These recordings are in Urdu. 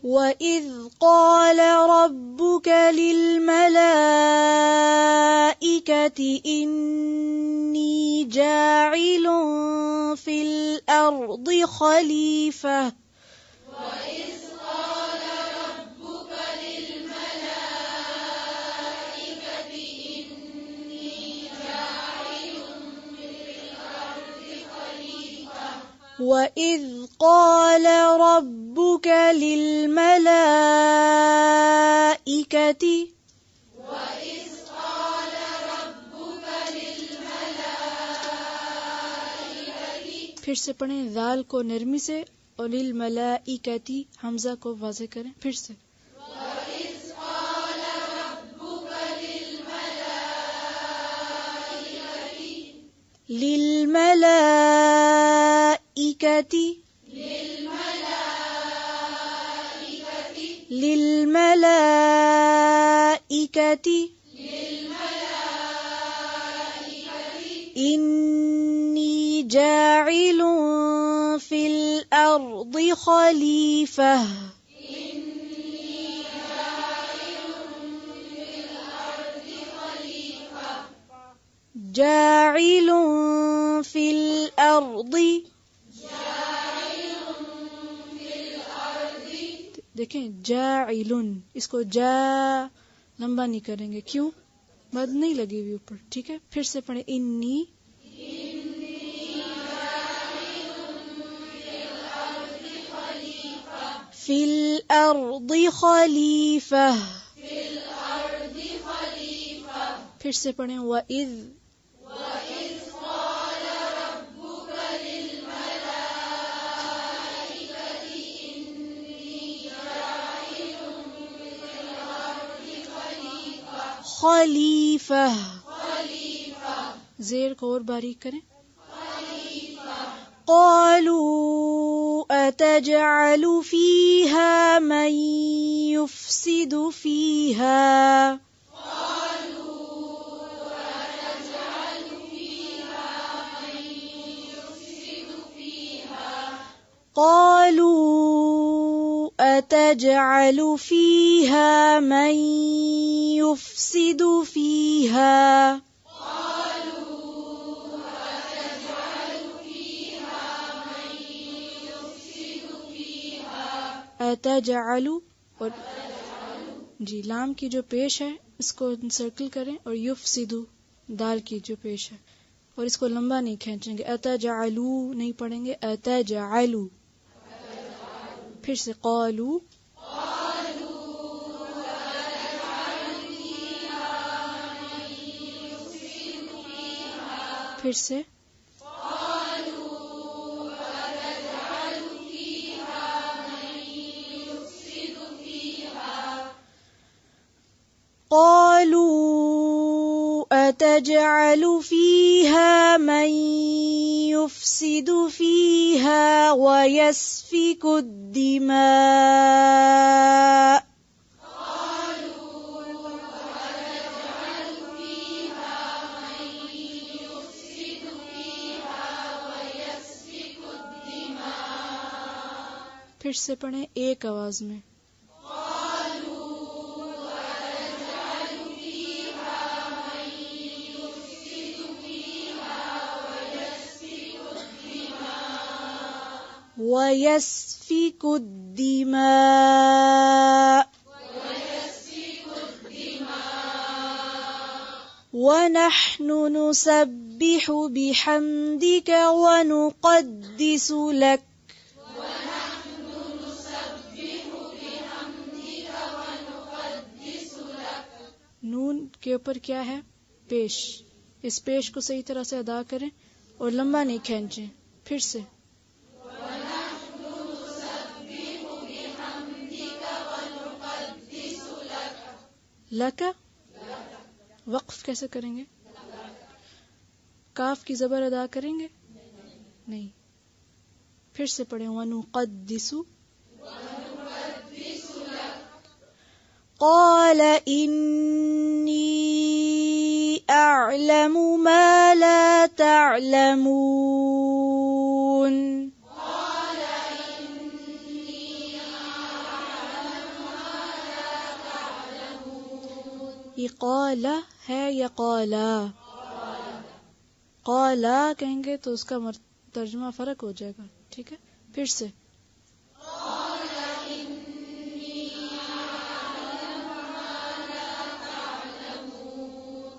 وَإِذْ قَالَ رَبُّكَ لِلْمَلَائِكَةِ إِنِّي جَاعِلٌ فِي الْأَرْضِ خَلِيفَةً وَإِذْ قَالَ رَبُّكَ لِلْمَلَائِكَةِ إِنِّي جَاعِلٌ فِي الْأَرْضِ خَلِيفَةً وَإِذْ قَالَ رَبُّكَ لِلْمَلَائِكَةِ پھر سے پڑھیں ذال کو نرمی سے اور للملائکتی حمزہ کو واضح کریں پھر سے وَإِذْ قَالَ رَبُّكَ للملائکتی إِنِّي جَاعِلٌ فِي الْأَرْضِ خَلِيفَةً جَاعِلٌ فِي الْأَرْضِ دیکھیں جاعل اس کو جا لمبا نہیں کریں گے کیوں مد نہیں لگی ہوئی اوپر ٹھیک ہے پھر سے پڑھیں انی فی الارض خلیفہ پھر سے پڑھیں وَإِذْ خلیفہ زیر کو اور باریک کریں قالوا أتجعل فيها من يفسد فيها قالوا أتجعل فيها من يفسد فيها أتجعل اور جی لام کی جو پیش ہے اس کو سرکل کریں اور یفسد دال کی جو پیش ہے اور اس کو لمبا نہیں کھینچیں گے أتجعلوا نہیں پڑھیں گے أتجعلوا پھر سے قالوا پھر سے قالوا أتجعل فيها من يفسد فيها ويسفك الدماء پھر سے پڑھیں ایک آواز میں وَيَسْفِكُ الدِّمَاءَ وَنَحْنُ نُسَبِّحُ بِحَمْدِكَ وَنُقَدِّسُ لَكَ نون کے اوپر کیا ہے پیش اس پیش کو صحیح طرح سے ادا کریں اور لمبا نہیں کھینچیں پھر سے لَكَ وقف کیسے کریں گے کاف کی زبر ادا کریں گے نہیں پھر سے پڑھیں وَنُقَدِّسُ قَالَ إِنِّي أَعْلَمُ مَا لَا تَعْلَمُونَ یہ قال ہے یا قالا؟ قالا کہیں گے تو اس کا ترجمہ فرق ہو جائے گا. ٹھیک ہے، پھر سے.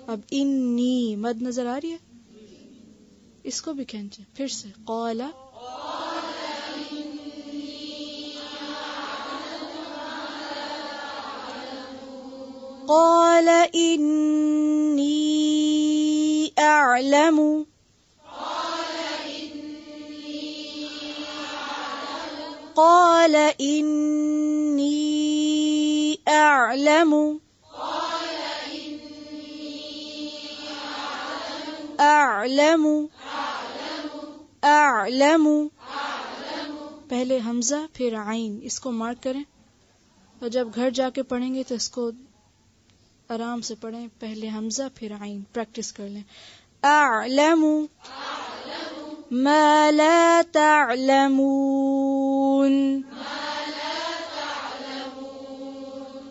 اب انی مد نظر آ رہی ہے، اس کو بھی کھینچیں. پھر سے قالا. قال انی اعلم. قال انی اعلم. اعلم. اعلم. پہلے حمزہ پھر عین، اس کو مارک کریں، اور جب گھر جا کے پڑھیں گے تو اس کو آرام سے پڑھیں. پہلے حمزہ پھر عین، پریکٹس کر لیں. اعلم ما لا تعلمون.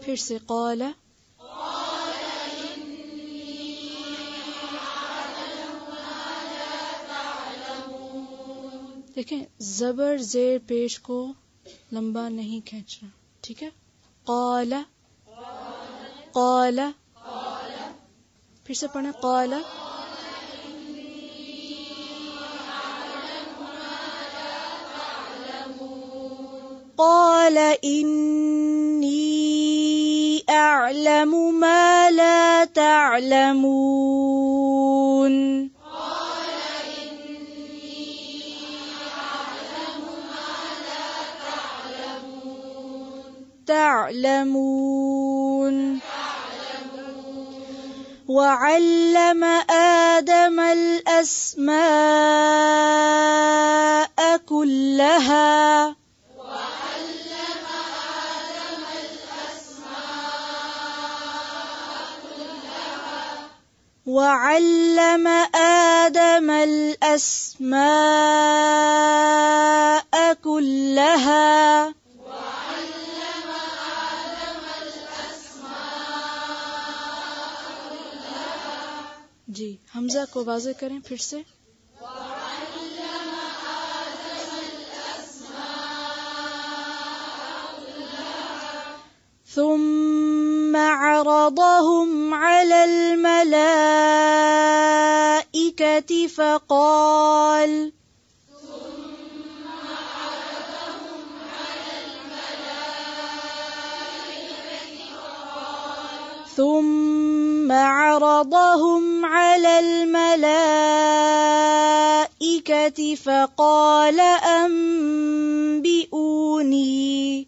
پھر سے قال. دیکھیں زبر زیر پیش کو لمبا نہیں کھینچنا. ٹھیک ہے، قال. قال. پھر سے پڑھیں قال. قال إني أعلم ما لا تعلمون. تعلمون. وعلم آدم الأسماء كلها. وعلم آدم الأسماء كلها. جی حمزہ کو واضح کریں پھر سے. ثم عرضهم على الملائكة فقال. ثم عرضهم على الملائكة فقال أنبئوني.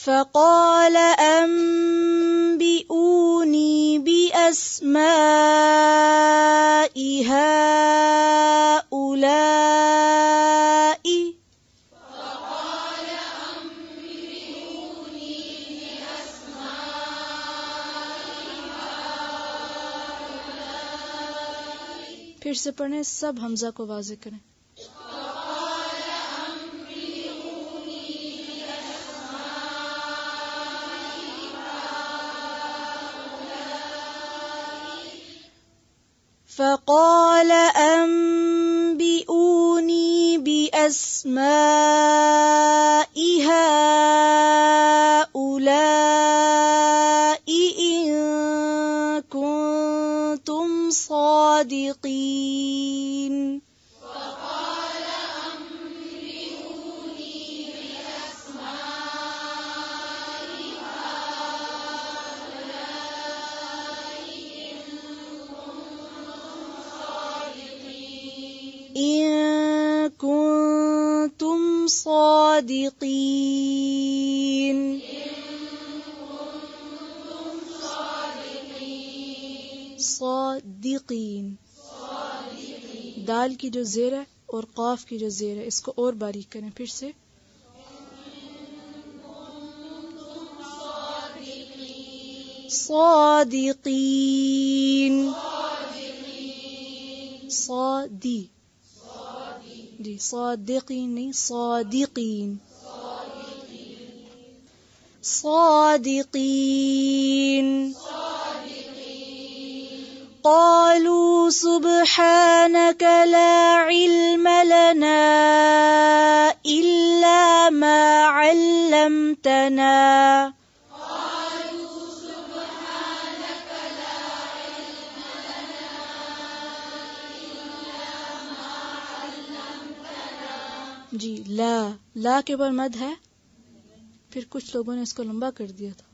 فقال أنبئوني بأسماء هؤلاء. پھر سے پڑھیں، سب حمزہ کو واضح کریں. فقال أنبئوني بأسماء هؤلاء إن كنتم صادقين. إن كنتم صادقين. صادقین. دال کی جو زیر ہے اور قاف کی جو زیر ہے اس کو اور باریک کریں. پھر سے صادقین. صادی جی صادقین نہیں صادقین صادقین قالوا سبحانك لا علم لنا إلا ما علمتنا جی لا کے بعد مد ہے، پھر کچھ لوگوں نے اس کو لمبا کر دیا تھا،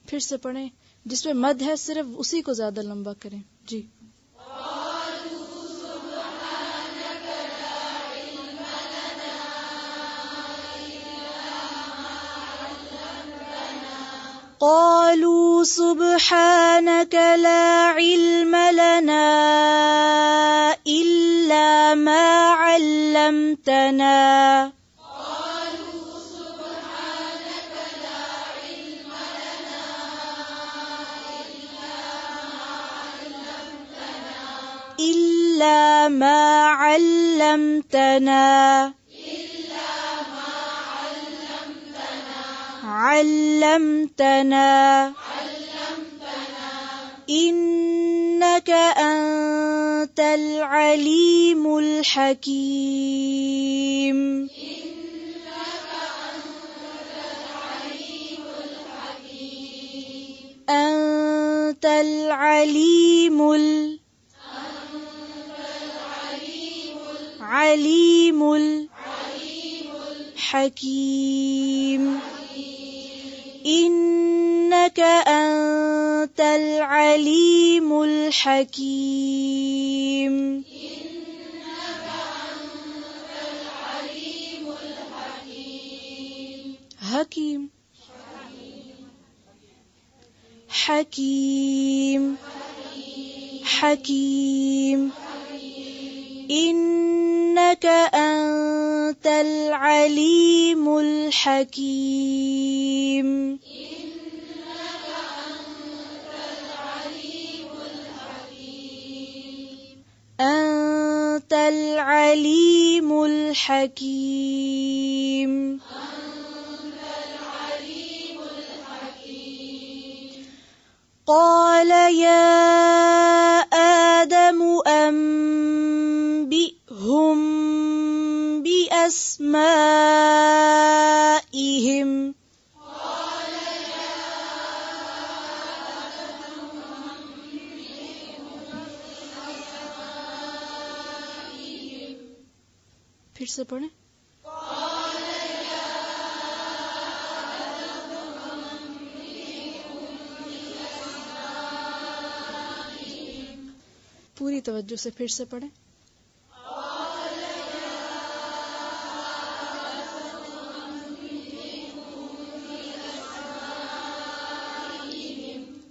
پھر سے پڑھیں، جس پہ مد ہے صرف اسی کو زیادہ لمبا کریں جی. قالوا سبحانك لا علم لنا إلا ما علمتنا إلا ما علمتنا علمتنا إنك أنت العليم الحكيم أنت العليم الحكيم إنك أنت العليم الحكيم حكيم حكيم حكيم إنك أنت العليم الحكيم أنت العليم الحكيم قال يا آدم أنبئهم بأسمائهم پھر سے پڑھیں پوری توجہ سے پھر سے پڑھیں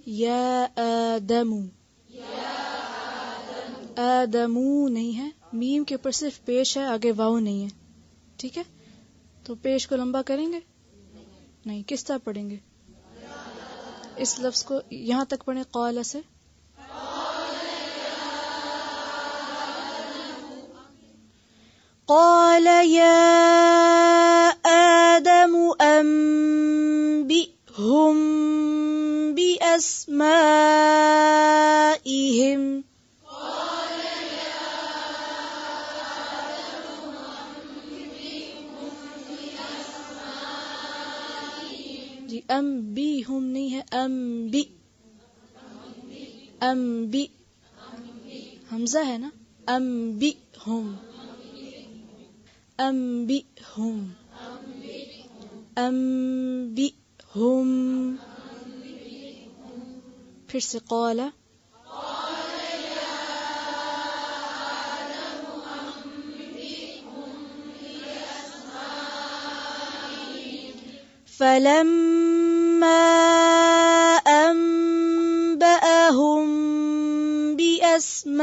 یا آدم آدمو نہیں ہے، میم کے اوپر صرف پیش ہے، آگے واو نہیں ہے، ٹھیک ہے؟ تو پیش کو لمبا کریں گے نہیں، کس طرح پڑھیں گے؟ اس لفظ کو یہاں تک پڑھیں قال سے قال يا آدم أنبئهم بأسمائهم جی انبئهم نہیں ہے، انبئ حمزہ ہے نا، انبئهم انبئهم انبئهم پھر سے قال فلما أنبأهم بأسمائهم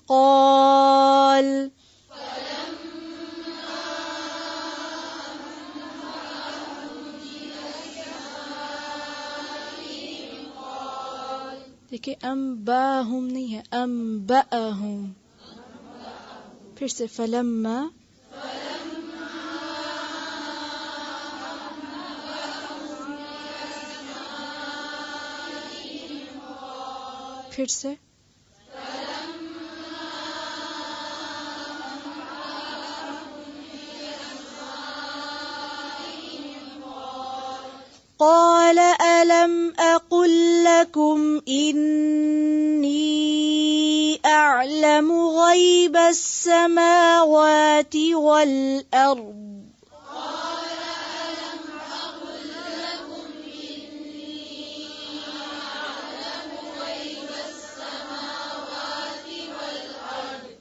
قال دیکھیں انباہم نہیں ہے، انبأہم. پھر سے فلما، پھر سے قال ألم أقل لكم إني أعلم غيب السماوات والأرض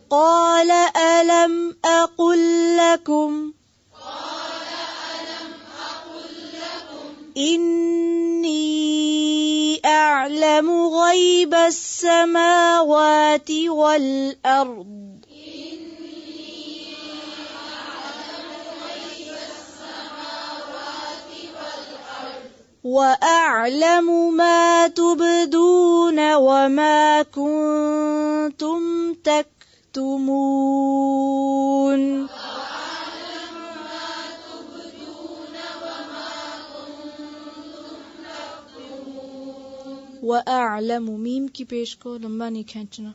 قال ألم أقل لكم إني أعلم غيب السماوات والأرض وأعلم ما تبدون وما كنتم تكتمون وَأَعْلَمُ میم کی پیش کو لمبا نہیں کھینچنا.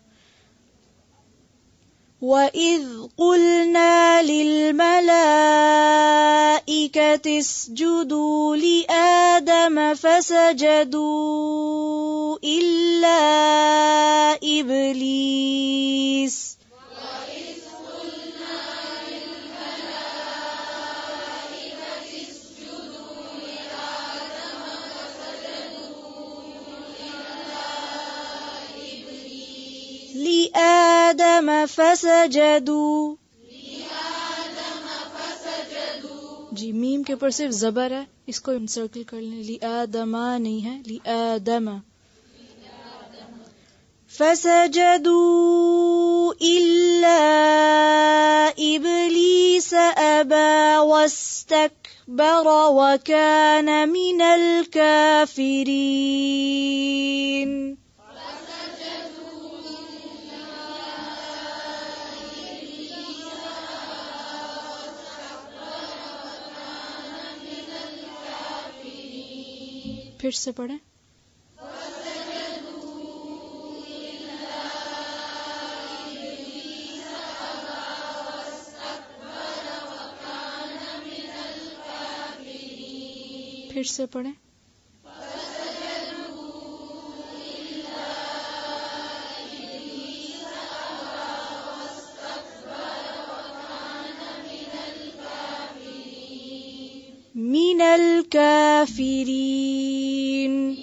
وَإِذْ قُلْنَا لِلْمَلَائِكَةِ اسْجُدُوا لِآدَمَ فَسَجَدُوا إِلَّا إِبْلِيسَ لِآدَمَ فَسَجَدُوا. جی میم کے اوپر صرف زبر ہے، اس کو انسرکل کر لیں. لِآدَمَ نہیں ہے، لِآدَمَ. فَسَجَدُوا إِلَّا إِبْلِيسَ أَبَى وَاسْتَكْبَرَ وَكَانَ مِنَ الْكَافِرِينَ. پھر سے پڑھیں. پھر سے پڑھیں. من الكافرين.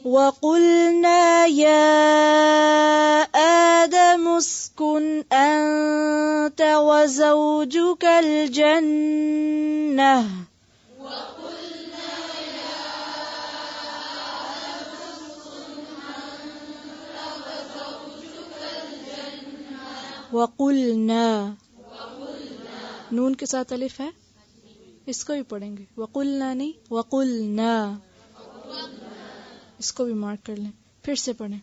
وقلنا يا آدم اسكن أنت وزوجك الجنة وقلنا نون کے ساتھ الف ہے، اس کو بھی پڑھیں گے. وقلنا نہیں، وقلنا، اس کو بھی مارک کر لیں. پھر سے پڑھیں.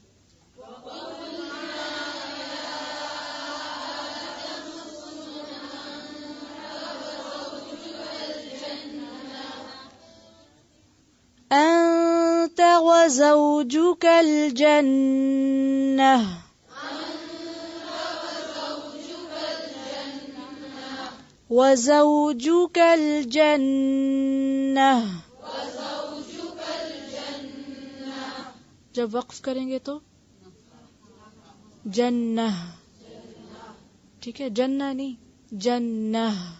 أنت وزوجك الجنة وزوجك الجنة. جب وقف کریں گے تو جنہ، ٹھیک ہے، جنہ نہیں جنہ.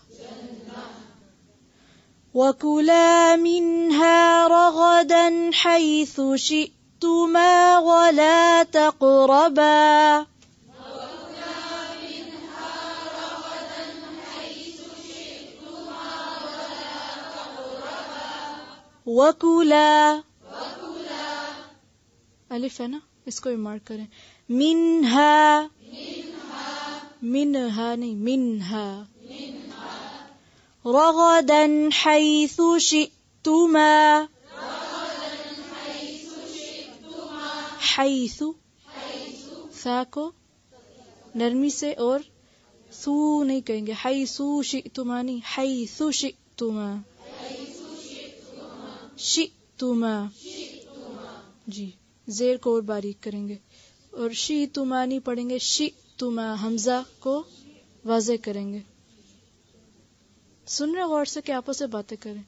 وَكُلَا مِنْهَا رَغَدًا حَيْثُ شِئْتُمَا وَلَا تَقْرَبَا. وَكُلَا الف ہے نا، اس کو بھی مارک کریں. منہا، منہا نہیں منہا. رغدا حیث شئتما، حیث، ثا کو نرمی سے اور ثو نہیں کہیں گے، حیث شئتما نہیں، حیث شئتما، شئتما جی، زیر کو اور باریک کریں گے، اور شئتما نہیں پڑھیں گے، شئتما حمزہ کو واضح کریں گے. سن رہے غور سے کہ آپس سے باتیں کریں.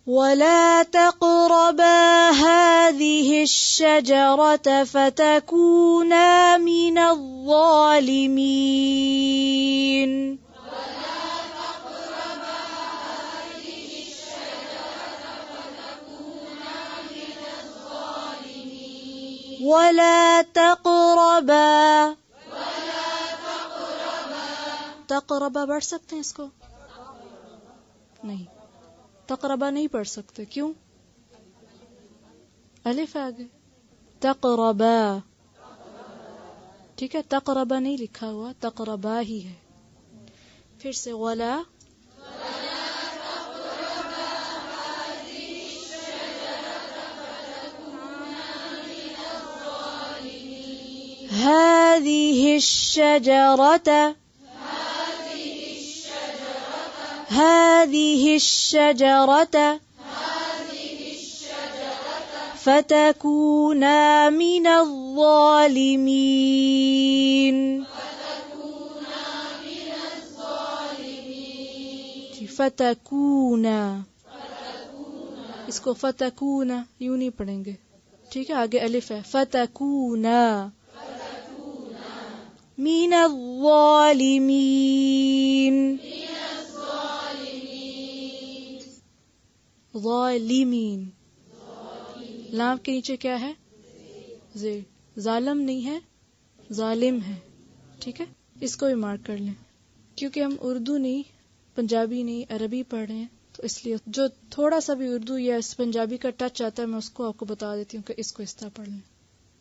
وَلَا تَقْرَبَا هَٰذِهِ الشَّجَرَةَ فَتَكُونَا مِنَ الظَّالِمِينَ. وَلَا تَقْرَبَا، تقربا پڑھ سکتے ہیں اس کو؟ نہیں، تقربا نہیں پڑھ سکتے. کیوں؟ الف آگے. تقربا، ٹھیک ہے، تقربا نہیں لکھا ہوا، تقربا ہی ہے. پھر سے ولا، هذه الشجرة، هذه الشجرة فتكونا من الظالمين. فتكونا، اس کو فتكونا یوں نہیں پڑھیں گے، ٹھیک ہے، آگے الف ہے. فتكونا من الظالمين. ظالمین، لام کے نیچے کیا ہے؟ زیر. ظالم نہیں ہے، ظالم ہے، ٹھیک ہے. اس کو بھی مارک کر لیں، کیونکہ ہم اردو نہیں، پنجابی نہیں، عربی پڑھ رہے ہیں، تو اس لیے جو تھوڑا سا بھی اردو یا اس پنجابی کا ٹچ آتا ہے میں اس کو آپ کو بتا دیتی ہوں کہ اس کو اس طرح پڑھ لیں،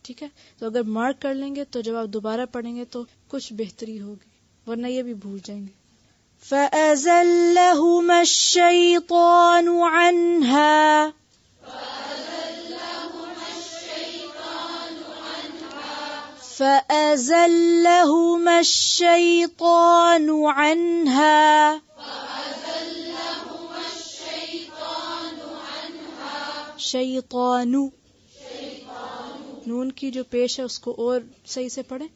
ٹھیک ہے. تو اگر مارک کر لیں گے تو جب آپ دوبارہ پڑھیں گے تو کچھ بہتری ہوگی، ورنہ یہ بھی بھول جائیں گے. فَأَزَلَّهُمَا الشَّيْطَانُ عَنْهَا، فَأَزَلَّهُمَا الشَّيْطَانُ عَنْهَا، شیطان، نون کی جو پیش ہے اس کو اور صحیح سے پڑھیں،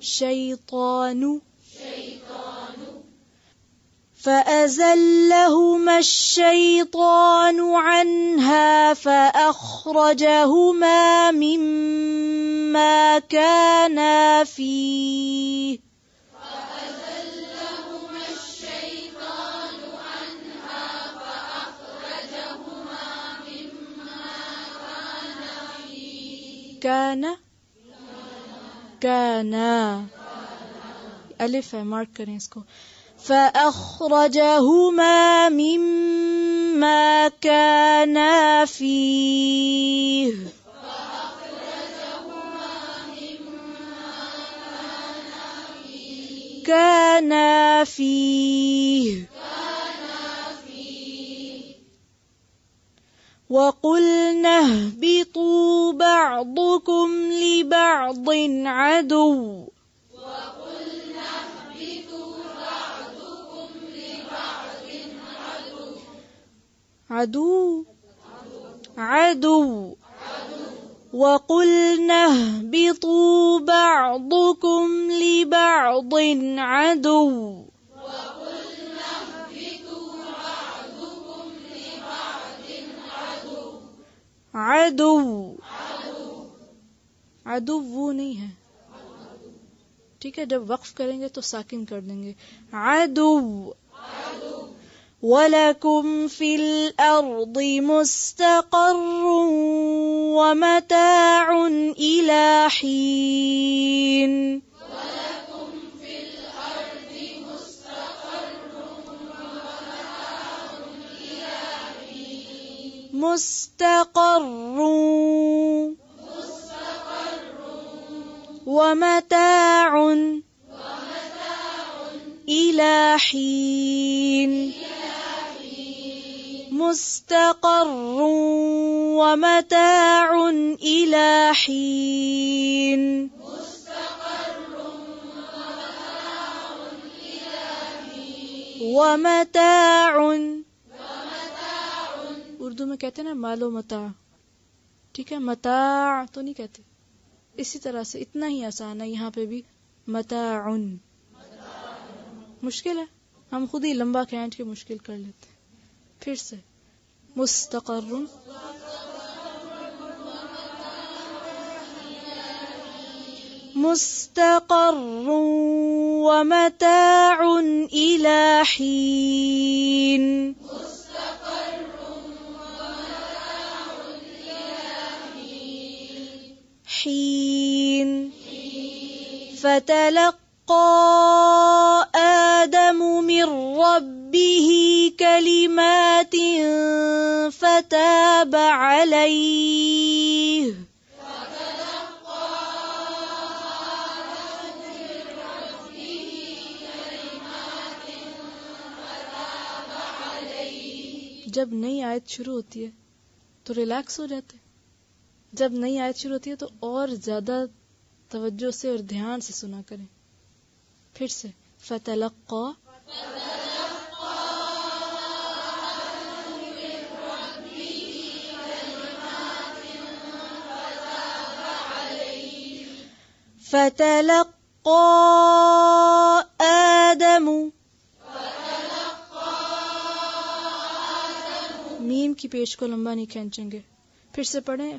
شیطان. فَأَزَلَّهُمَا الشَّيْطَانُ عَنْهَا فَأَخْرَجَهُمَا مِمَّا كَانَا فِيهِ. كان، كانا، الف ہے، مارک کریں اس کو. فَأَخْرَجَهُمَا مِمَّا كَانَا فِيهِ. كَانَا فِيهِ. وَقُلْنَا اهْبِطُوا بَعْضُكُمْ لِبَعْضٍ عَدُوٌّ. عدو، عدو. وَقُلْنَا اهْبِطُوا بَعْضُكُمْ لِبَعْضٍ عَدُوٌّ. عدو، عدو وہ نہیں ہے، ٹھیک ہے، جب وقف کریں گے تو ساکن کر دیں گے. عدو. وَلَكُمْ فِي الْأَرْضِ مُسْتَقَرٌّ وَمَتَاعٌ إِلَى حِينٍ. مستقر ومتاع إلى حين. مستقر ومتاع إلى حين ومتاع اردو میں کہتے ہیں نا مال و متاع، ٹھیک ہے، متاع تو نہیں کہتے. اسی طرح سے اتنا ہی آسان ہے یہاں پہ بھی متاع. مشکل ہے، ہم خود ہی لمبا کھینچ کے مشکل کر لیتے ہیں. پھر سے مستقر مستقر ومتاع إلى حين حين فتلقى آدم من ربه كلمات فتاب عليه جب نئی آیت شروع ہوتی ہے تو ریلیکس ہو جاتے، جب نئی آیت شروع ہوتی ہے تو اور زیادہ توجہ سے اور دھیان سے سنا کریں. پھر سے فتلقى فتلقى آدم، میم کی پیش کو لمبا نہیں کھینچیں گے. پھر سے پڑھیں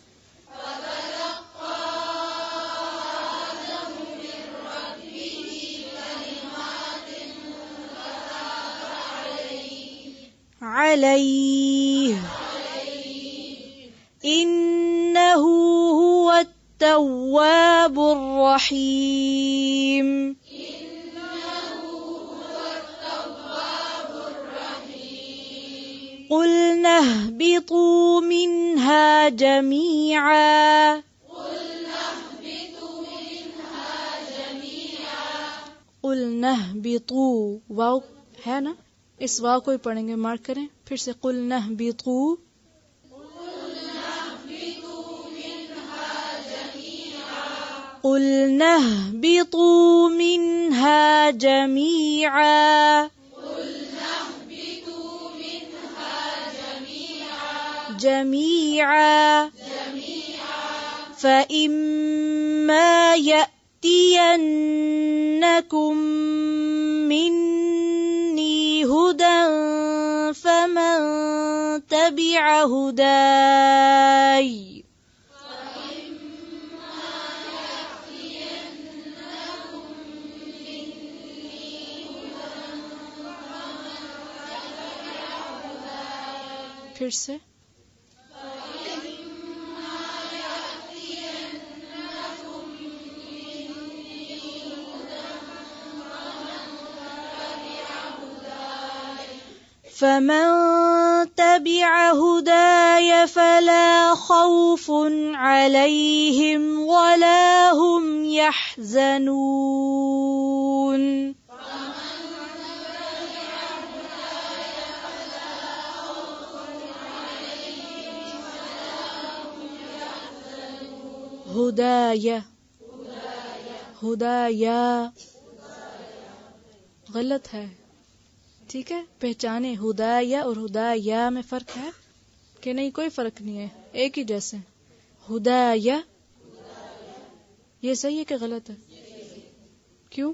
علیہ انہ هو التواب الرحیم. قلنا اهبطوا منها جميعا قلنا اهبطوا، واو ہے نا، اس واو کو ہی پڑھیں گے، مارک کریں. پھر سے قلنا اهبطوا قلنا اهبطوا منها جميعا جميعا فإما يأتينكم مني هدى فمن تبع هداي پھر سے فمن تبع هداي فلا خوف عليهم ولا هم يحزنون. ہدایا ہدایا غلط ہے، ٹھیک ہے، پہچانے ہدایا اور ہدایا میں فرق ہے کہ نہیں؟ کوئی فرق نہیں ہے، ایک ہی جیسے. ہدایا یہ صحیح ہے کہ غلط ہے؟ کیوں؟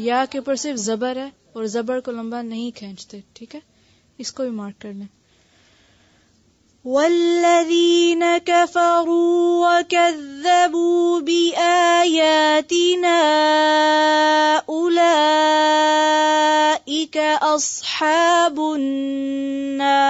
یا کے اوپر صرف زبر ہے اور زبر کو لمبا نہیں کھینچتے، ٹھیک ہے، اس کو بھی مارک کر لیں. والذین کفروا وکذبوا بآیاتنا اولئک اصحاب النار.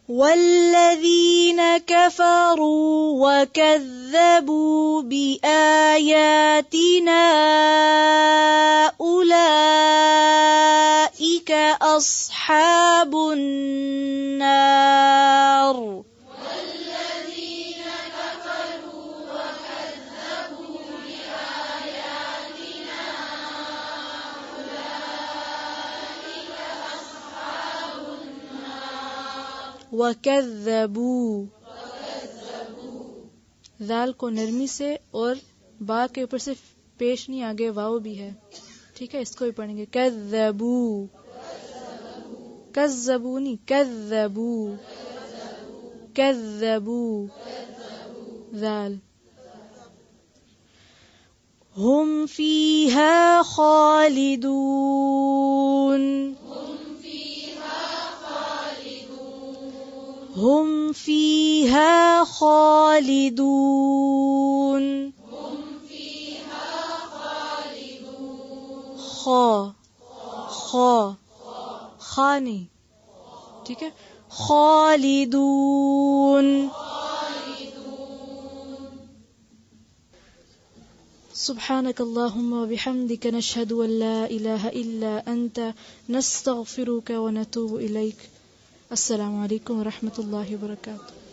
والذین کفروا وکذبوا بآیاتنا اولئک أصحاب النار والذين كفروا وكذبوا بآياتنا أولئك أصحاب النار وكذبوا ذال کو نرمی سے اور با کے اوپر سے پیش نہیں آگے واو بھی ہے، ٹھیک ہے، اس کو بھی پڑھیں گے کذبوا کذبوا نہیں کذبوا کذبوا ذال هم فيها خالدون هم فيها خالدون خا نہیں، ٹھیک ہے، خالدون سبحانك اللهم وبحمدك نشهد أن لا إله إلا أنت نستغفرك ونتوب إليك. السلام علیکم ورحمۃ اللہ وبرکاتہ.